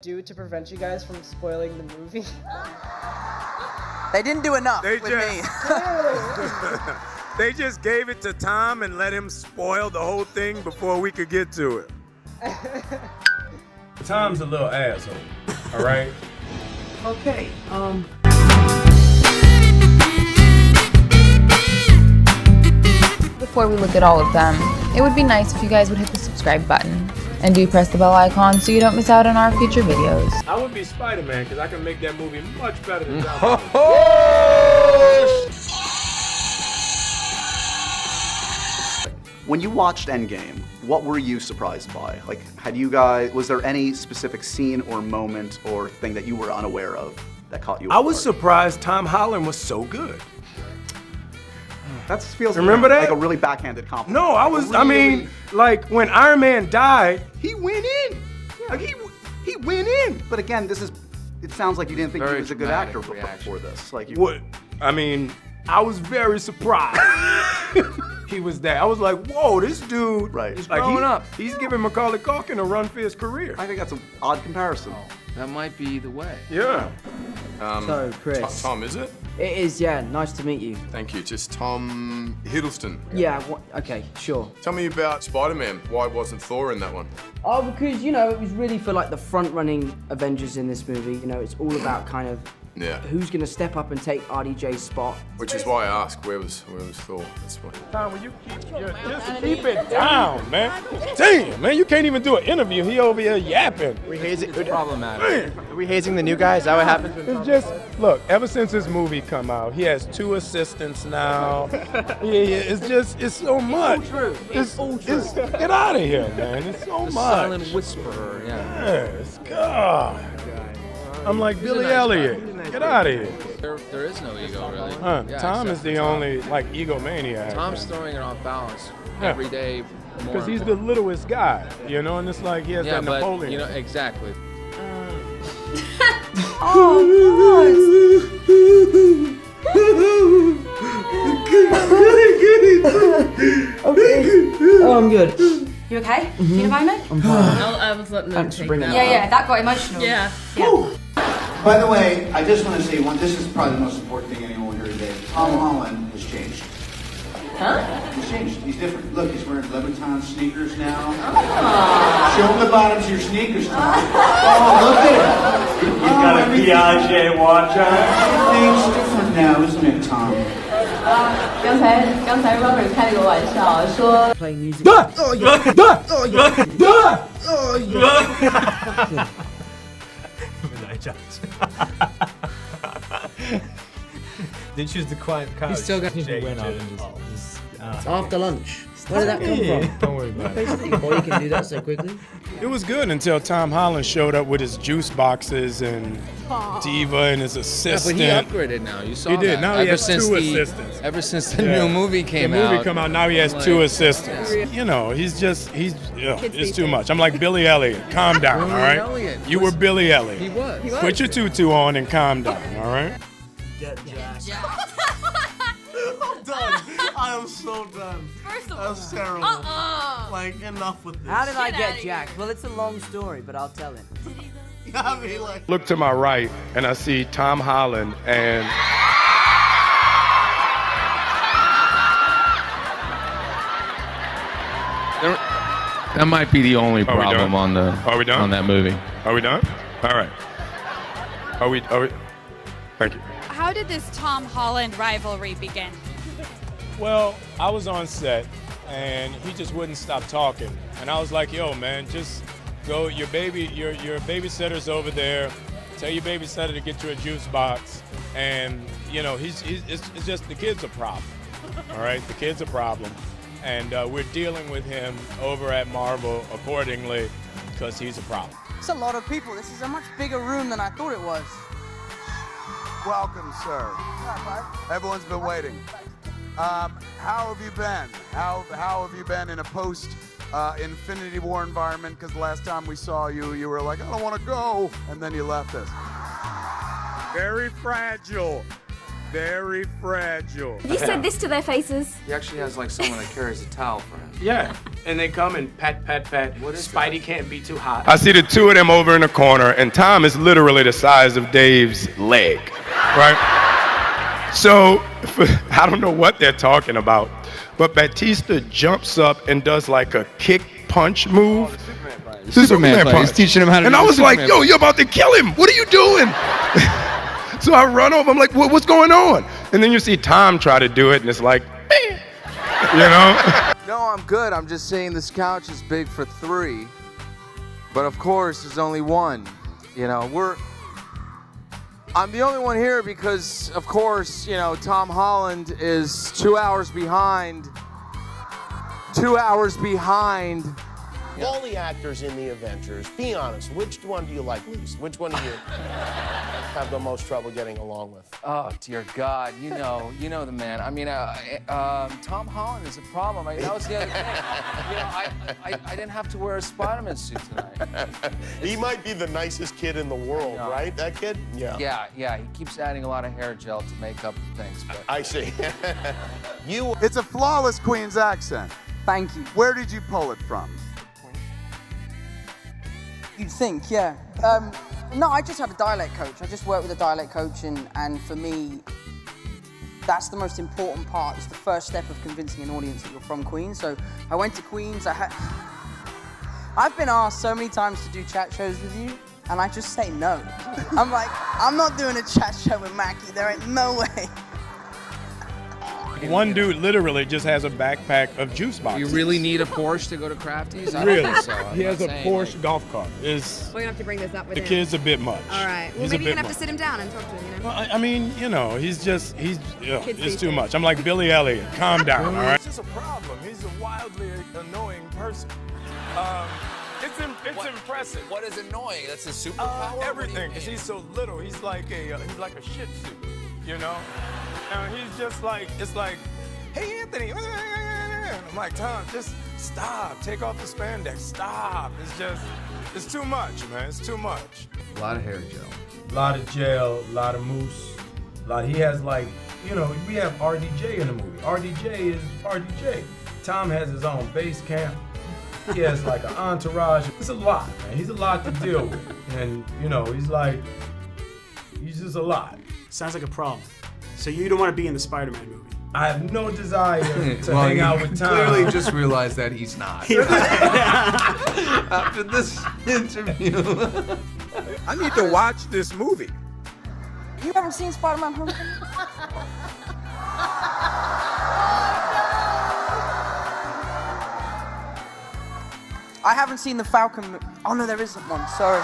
do to prevent you guys from spoiling the movie? They didn't do enough with me. They just gave it to Tom and let him spoil the whole thing before we could get to it. Tom's a little asshole, all right? Okay, Before we look at all of them, it would be nice if you guys would hit the subscribe button. And do press the bell icon so you don't miss out on our future videos. I would be Spider-Man because I can make that movie much better than Tom. When you watched Endgame, what were you surprised by? Like, was there any specific scene or moment or thing that you were unaware of that caught you off I was guard? surprised Tom Holland was so good. That feels Remember that? like a really backhanded compliment. No, like when Iron Man died, he went in. Like he went in. But again, it sounds like you didn't think he was a good actor before this. Like I was very surprised. He was there. I was like, whoa, this dude is growing up. He's giving Macaulay Culkin a run for his career. I think that's an odd comparison. That might be the way. Yeah. So, Chris. Tom, is it? It is, yeah. Nice to meet you. Thank you. Just Tom Hiddleston. Yeah, okay, sure. Tell me about Spider-Man. Why wasn't Thor in that one? Oh, because, it was really for, like, the front-running Avengers in this movie. It's all about kind of who's going to step up and take RDJ's spot. Which is why I asked, where was Thor? That's why. Tom, will you keep it down, man? Damn, man, you can't even do an interview. He over here yapping. It's problematic. Are we hazing the new guy? Is that what happens? It's just, look, ever since this movie come out, he has 2 assistants now. It's so much. It's all true. Get out of here, man. It's so much. Silent whisperer, Yes, God. I'm like Billy Elliot. Get out of here. There is no ego, really. Yeah, Tom is the only, egomaniac. Tom's throwing it off balance every day. Because he's the littlest guy, and it's like he has that Napoleon. Exactly. Oh, I'm good. You okay? Need a moment? I'm fine. I was letting them Thanks for bringing Yeah, that got emotional. Yeah. By the way, I just want to say this is probably the most important thing anyone will hear today. Tom Holland has changed. Huh? He's changed. He's different. Look, he's wearing Louboutin sneakers now. Oh. Show him the bottoms of your sneakers, Tom. Oh, look at him. You've got a Piaget watch on. Everything's different now, isn't it, Tom? 刚才 Robert 开了个玩笑，说 Play music. They choose the quiet couch. You still got After lunch. Where did that come from? Don't worry about it. Basically, your body can do that so quickly. It was good until Tom Holland showed up with his juice boxes and Diva and his assistant. Yeah, but he upgraded now. You saw He did. that. Now he has 2 assistants. Ever since the new movie came out. Now he has 2 assistants. It's too much. I'm like Billy Elliot. Calm down, all right? Elliot You were Billy Elliot. He was. Put your tutu on and calm down, all right? I'm done. I am so done. First of all, That was terrible. Like, enough with this. How did I get jacked? Well, it's a long story, but I'll tell it. I mean, like... Look to my right, and I see Tom Holland and... That might be the only problem on that movie. Are we done? All right. Are we? Thank you. how did this Tom Holland rivalry begin? Well, I was on set, and he just wouldn't stop talking. And I was like, yo, man, just go, your babysitter's over there. Tell your babysitter to get you a juice box. And, you know, it's just the kid's a problem, all right? The kid's a problem. And we're dealing with him over at Marvel accordingly because he's a problem. It's a lot of people. This is a much bigger room than I thought it was. Welcome, sir. Everyone's been waiting. How have you been? How have you been in a post-Infinity War environment? Because last time we saw you, you were like, I don't want to go, and then you left us. Very fragile. Very fragile. You said this to their faces. He actually has like someone that carries a towel for him. Yeah. and they come and pat, pat, pat. Spidey can't be too hot. I see the two of them over in the corner, and Tom is literally the size of Dave's leg, right? So, I don't know what they're talking about, but Batista jumps up and does like a kick punch move. Superman punch. He's teaching him how to do And I was like, Superman yo, punch. you're about to kill him. What are you doing? So I run over. I'm like, what's going on? And then you see Tom try to do it, and it's like, bam. You know? No, I'm good. I'm just saying this couch is big for 3. But of course, there's only one. You know, I'm the only one here because, of course, you know, Tom Holland is 2 hours behind. 2 hours behind. Of all the actors in the Avengers, be honest, which one do you like least? Which one do you have the most trouble getting along with? Oh, dear God. You know the man. I mean, Tom Holland is a problem. That was the other thing. You know, I didn't have to wear a Spider-Man suit tonight. He might be the nicest kid in the world, right? That kid? Yeah. Yeah. He keeps adding a lot of hair gel to make up things. But I see. It's a flawless Queen's accent. Thank you. Where did you pull it from? You'd think, yeah. No, I just have a dialect coach. I just work with a dialect coach, and for me, that's the most important part. It's the first step of convincing an audience that you're from Queens. So I went to Queens. I've been asked so many times to do chat shows with you, and I just say no. I'm like, I'm not doing a chat show with Mackie. There ain't no way. One dude literally just has a backpack of juice boxes. You really need a Porsche to go to Crafties? I Really? don't think so. I'm He not has a saying, Porsche like- golf cart. It's, We're gonna have to bring this up with the him. kid's a bit much. All right. Well, He's maybe a you're bit gonna have to much. sit him down and talk to him. You know. Well, I mean, you know, he's Kids it's these too days. much. I'm like Billy Elliot. Calm down, all right? It's just a problem. He's a wildly annoying person. It's impressive. What is annoying? That's a superpower? Everything, because he's so little. He's like a Shih Tzu, you know. And he's just like, it's like, hey Anthony, I'm like, Tom, just stop. Take off the spandex. Stop. It's too much, man. It's too much. A lot of hair gel. A lot of gel, a lot of mousse. He has like, you know, we have RDJ in the movie. RDJ is RDJ. Tom has his own base camp. He has like an entourage. It's a lot, man. He's a lot to deal with. And, you know, he's just a lot. Sounds like a problem. So you don't want to be in the Spider-Man movie? I have no desire to hang out with Tom. Clearly just realized that he's not. After this interview. I need to watch this movie. You haven't seen Spider-Man Homecoming? I haven't seen the Falcon. Oh no, there isn't one. Sorry.